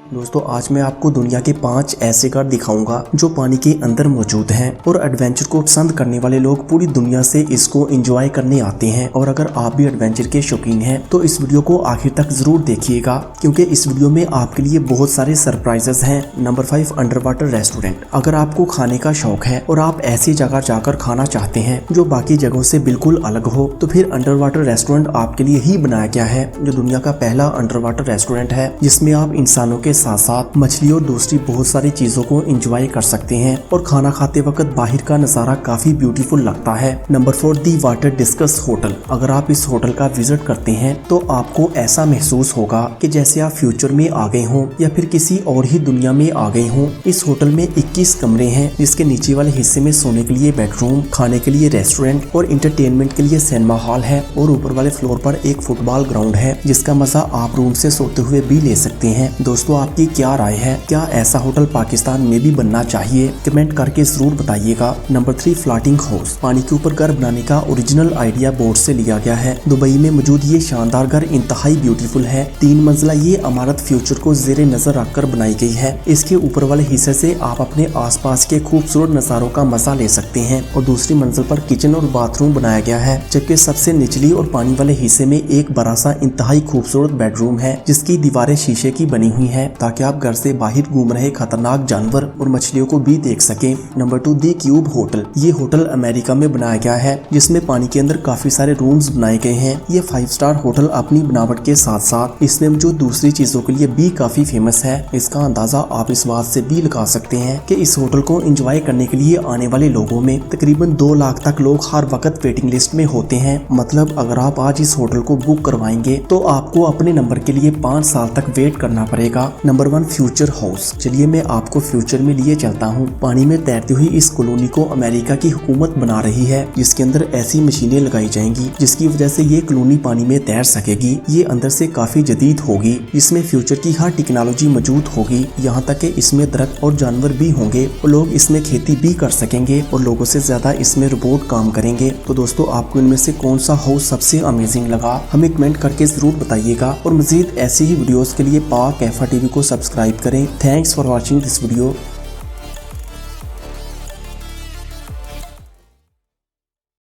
दोस्तों आज मैं आपको दुनिया के 5 ऐसे घर दिखाऊंगा जो पानी के अंदर मौजूद हैं और एडवेंचर को पसंद करने वाले लोग पूरी दुनिया से इसको एंजॉय करने आते हैं। और अगर आप भी एडवेंचर के शौकीन हैं तो इस वीडियो को आखिर तक जरूर देखिएगा क्योंकि इस वीडियो में आपके लिए बहुत सारे सरप्राइजेस हैं। Number 5 under water restaurant. अगर आपको खाने का शौक है और आप ऐसी जगह जाकर खाना चाहते हैं जो बाकी जगहों से बिल्कुल अलग हो तो फिर अंडर वाटर रेस्टोरेंट आपके लिए ही बनाया गया है, जो दुनिया का पहला अंडर वाटर रेस्टोरेंट है जिसमें आप इंसानों के साथ साथ मछली और दूसरी बहुत सारी चीजों को एंजॉय कर सकते हैं और खाना खाते वक्त बाहर का नजारा काफी ब्यूटीफुल लगता है। Number 4 the water discuss hotel. अगर आप इस होटल का विजिट करते हैं तो आपको ऐसा महसूस होगा कि जैसे आप फ्यूचर में आ गए हों या फिर किसी और ही दुनिया में आ गए हों। इस होटल में 21 कमरे हैं जिसके नीचे वाले हिस्से में सोने के लिए बेडरूम, खाने के लिए रेस्टोरेंट और इंटरटेनमेंट के लिए सिनेमा हॉल है और ऊपर वाले फ्लोर पर एक फुटबॉल ग्राउंड है जिसका मजा आप रूम से सोते हुए भी ले सकते हैं। दोस्तों आपकी क्या राय है, क्या ऐसा होटल पाकिस्तान में भी बनना चाहिए? कमेंट करके जरूर बताइएगा। Number 3 floating house. पानी के ऊपर घर बनाने का ओरिजिनल आइडिया बोर्ड से लिया गया है। दुबई में मौजूद ये शानदार घर इंतहाई ब्यूटीफुल है। 3 मंजिला ये इमारत फ्यूचर को जेरे नजर रखकर बनाई गई है। इसके ऊपर वाले हिस्से से आप अपने आसपास के खूबसूरत नजारों का मजा ले सकते हैं और दूसरी मंजिल पर किचन और बाथरूम बनाया गया है, जबकि सबसे निचली और पानी वाले हिस्से में एक बड़ा सा इंतहाई खूबसूरत बेडरूम है जिसकी दीवारें शीशे की बनी हुई है ताकि आप घर से बाहर घूम रहे खतरनाक जानवर और मछलियों को भी देख सकें। नंबर 2 दी क्यूब होटल। ये होटल अमेरिका में बनाया गया है जिसमें पानी के अंदर काफी सारे रूम्स बनाए गए हैं। ये 5 स्टार होटल अपनी बनावट के साथ साथ इसमें मौजूद दूसरी चीजों के लिए भी काफी फेमस है। इसका अंदाजा आप इस बात से भी लगा सकते हैं कि इस होटल को एंजॉय करने के लिए आने वाले लोगों में तकरीबन 2 लाख तक लोग हर वक्त वेटिंग लिस्ट में होते हैं। मतलब अगर आप आज इस होटल को बुक करवाएंगे तो आपको अपने नंबर के लिए 5 साल तक वेट करना पड़ेगा। Number 1 future house. चलिए मैं आपको फ्यूचर में लिए चलता हूँ। पानी में तैरती हुई इस कॉलोनी को अमेरिका की हुकूमत बना रही है जिसके अंदर ऐसी मशीनें लगाई जाएंगी जिसकी वजह से ये कॉलोनी पानी में तैर सकेगी। ये अंदर से काफी जदीद होगी जिसमें फ्यूचर की हर टेक्नोलॉजी मौजूद होगी। यहाँ तक कि इसमें दरख्त और जानवर भी होंगे और लोग इसमें खेती भी कर सकेंगे और लोगों से ज्यादा इसमें रोबोट काम करेंगे। तो दोस्तों आपको इनमें से कौन सा हाउस सबसे अमेजिंग लगा हमें कमेंट करके जरूर बताइएगा और मजीद ऐसी ही वीडियोस के लिए पाक कैफा टीवी को सब्सक्राइब करें। Thanks for watching this video.